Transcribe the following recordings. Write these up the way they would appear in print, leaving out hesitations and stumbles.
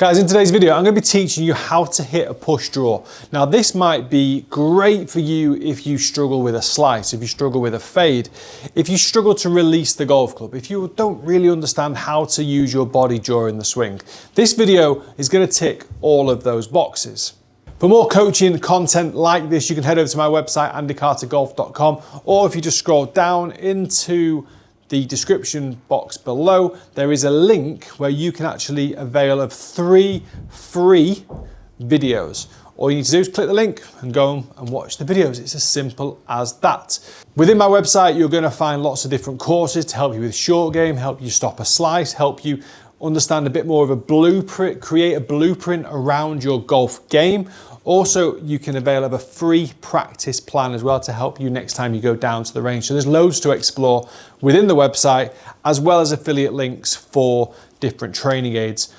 Guys, in today's video, I'm going to be teaching you how to hit a push draw. Now, this might be great for you if you struggle with a slice, if you struggle with a fade, if you struggle to release the golf club, if you don't really understand how to use your body during the swing. This video is going to tick all of those boxes. For more coaching content like this, you can head over to my website, andycartergolf.com, or if you just scroll down into the description box below, there is a link where you can actually avail of 3 free videos. All you need to do is click the link and go and watch the videos. It's as simple as that. Within my website, you're going to find lots of different courses to help you with short game, help you stop a slice, help you understand a bit more of a blueprint, create a blueprint around your golf game. Also, you can avail of a free practice plan as well to help you next time you go down to the range. So there's loads to explore within the website, as well as affiliate links for different training aids,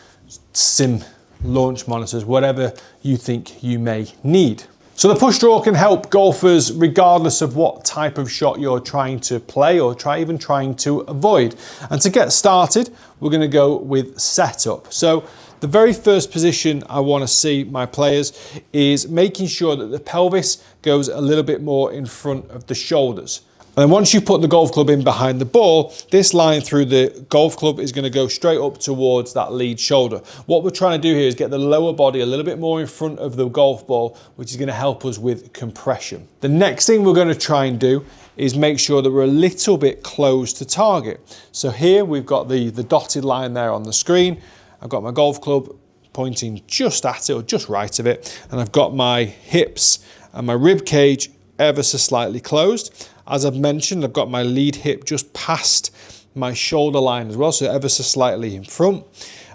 sim launch monitors, whatever you think you may need. So the push draw can help golfers regardless of what type of shot you're trying to play or even trying to avoid. And to get started, we're going to go with setup. So the very first position I want to see my players is making sure that the pelvis goes a little bit more in front of the shoulders. And then once you put the golf club in behind the ball, this line through the golf club is going to go straight up towards that lead shoulder. What we're trying to do here is get the lower body a little bit more in front of the golf ball, which is going to help us with compression. The next thing we're going to try and do is make sure that we're a little bit close to target. So here we've got the dotted line there on the screen. I've got my golf club pointing just at it or just right of it, and I've got my hips and my rib cage ever so slightly closed. As I've mentioned, I've got my lead hip just past my shoulder line as well, so ever so slightly in front.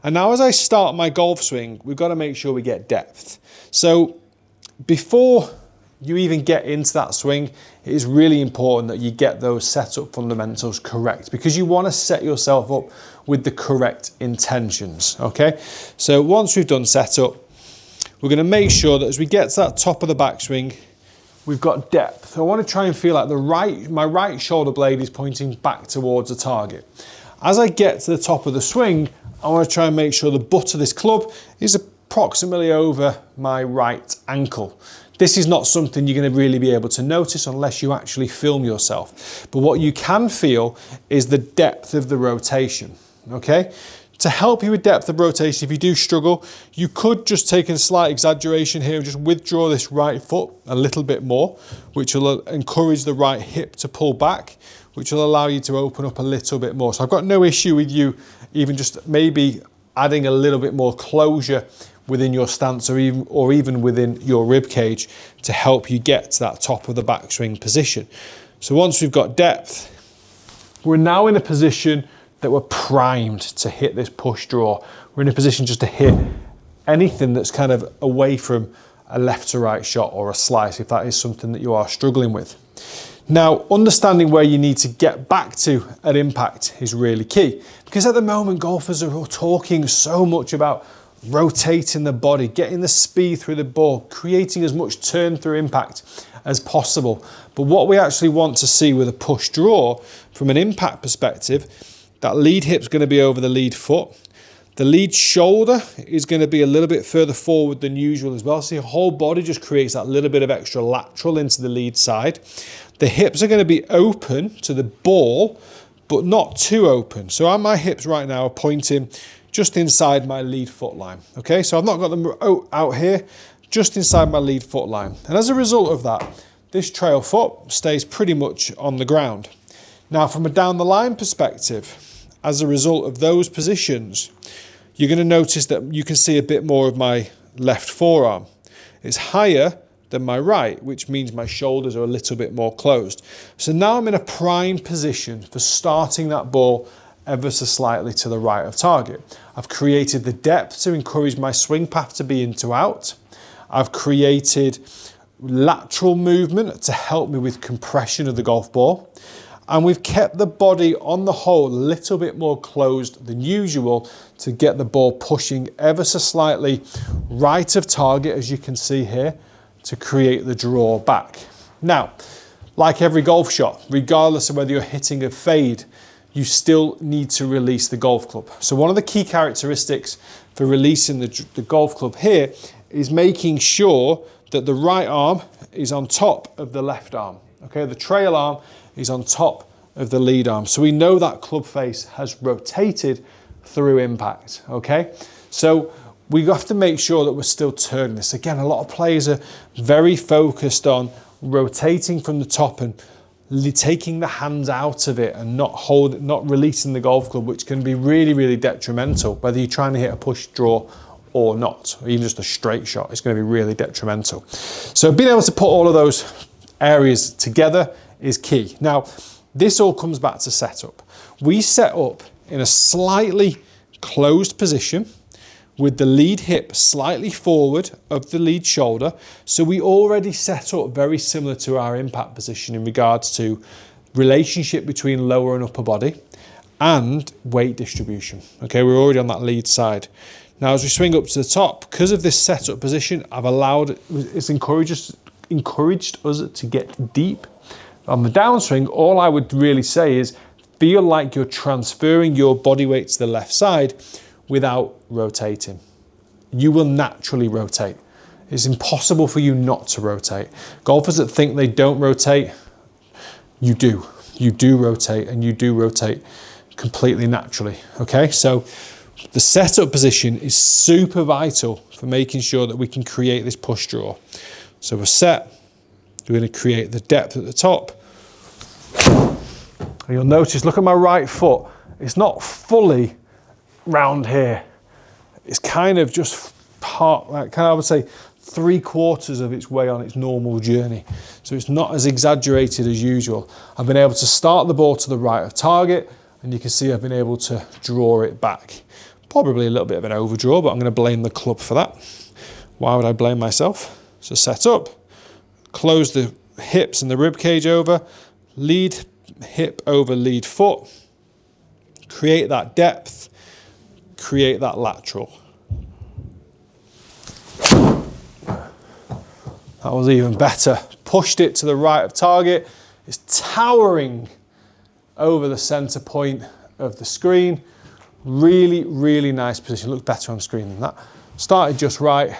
And now as I start my golf swing, we've got to make sure we get depth. So before you even get into that swing, it is really important that you get those setup fundamentals correct, because you want to set yourself up with the correct intentions, okay? So once we've done setup, we're going to make sure that as we get to that top of the backswing, we've got depth. So I want to try and feel like my right shoulder blade is pointing back towards the target. As I get to the top of the swing, I want to try and make sure the butt of this club is approximately over my right ankle. This is not something you're going to really be able to notice unless you actually film yourself. But what you can feel is the depth of the rotation, okay? To help you with depth of rotation, if you do struggle, you could just take a slight exaggeration here and just withdraw this right foot a little bit more, which will encourage the right hip to pull back, which will allow you to open up a little bit more. So I've got no issue with you even just maybe adding a little bit more closure within your stance or even within your rib cage to help you get to that top of the backswing position. So once we've got depth, we're now in a position that we're primed to hit this push draw. We're in a position just to hit anything that's kind of away from a left to right shot or a slice, if that is something that you are struggling with. Now, understanding where you need to get back to at impact is really key, because at the moment golfers are all talking so much about rotating the body, getting the speed through the ball, creating as much turn through impact as possible. But what we actually want to see with a push draw from an impact perspective, that lead hip's going to be over the lead foot. The lead shoulder is going to be a little bit further forward than usual as well. So your whole body just creates that little bit of extra lateral into the lead side. The hips are going to be open to the ball, but not too open. So my hips right now are pointing just inside my lead foot line. Okay, so I've not got them out here, just inside my lead foot line. And as a result of that, this trail foot stays pretty much on the ground. Now, from a down the line perspective, as a result of those positions, you're going to notice that you can see a bit more of my left forearm. It's higher than my right, which means my shoulders are a little bit more closed. So now I'm in a prime position for starting that ball ever so slightly to the right of target. I've created the depth to encourage my swing path to be in to out. I've created lateral movement to help me with compression of the golf ball. And we've kept the body on the whole a little bit more closed than usual to get the ball pushing ever so slightly right of target, as you can see here, to create the draw back. Now, like every golf shot, regardless of whether you're hitting a fade, you still need to release the golf club. So one of the key characteristics for releasing the golf club here is making sure that the right arm is on top of the left arm. Okay, the trail arm is on top of the lead arm. So we know that club face has rotated through impact, okay? So we have to make sure that we're still turning this. Again, a lot of players are very focused on rotating from the top and taking the hands out of it and not releasing the golf club, which can be really, really detrimental, whether you're trying to hit a push draw or not, or even just a straight shot. It's going to be really detrimental. So being able to put all of those areas together is key. Now, this all comes back to setup. We set up in a slightly closed position with the lead hip slightly forward of the lead shoulder. So we already set up very similar to our impact position in regards to relationship between lower and upper body and weight distribution. Okay, we're already on that lead side. Now, as we swing up to the top, because of this setup position, it's encouraged us to get deep. On the downswing, all I would really say is feel like you're transferring your body weight to the left side without rotating. You will naturally rotate. It's impossible for you not to rotate. Golfers that think they don't rotate, you do. You do rotate, and you do rotate completely naturally, okay? So the setup position is super vital for making sure that we can create this push draw. So we're set, we're going to create the depth at the top. And you'll notice, look at my right foot, it's not fully round here. It's kind of just I would say 3/4 of its way on its normal journey. So it's not as exaggerated as usual. I've been able to start the ball to the right of target, and you can see I've been able to draw it back. Probably a little bit of an overdraw, but I'm going to blame the club for that. Why would I blame myself? So set up, close the hips and the rib cage over, lead hip over lead foot, create that depth, create that lateral. That was even better. Pushed it to the right of target. It's towering over the center point of the screen. Really, really nice position. Looks better on screen than that. Started just right.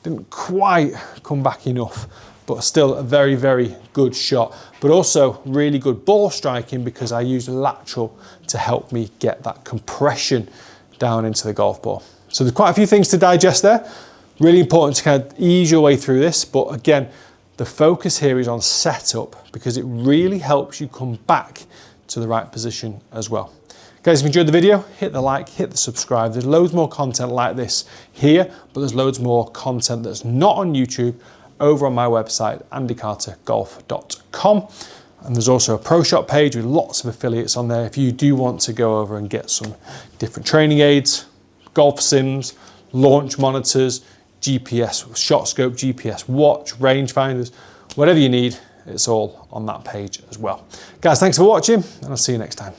Didn't quite come back enough, but still a very, very good shot. But also really good ball striking because I used lateral to help me get that compression down into the golf ball. So there's quite a few things to digest there. Really important to kind of ease your way through this. But again, the focus here is on setup because it really helps you come back to the right position as well. Guys, if you enjoyed the video, hit the like, hit the subscribe. There's loads more content like this here, but there's loads more content that's not on YouTube over on my website, andycartergolf.com. And there's also a Pro Shop page with lots of affiliates on there if you do want to go over and get some different training aids, golf sims, launch monitors, GPS, shot scope, GPS watch, rangefinders, whatever you need, it's all on that page as well. Guys, thanks for watching, and I'll see you next time.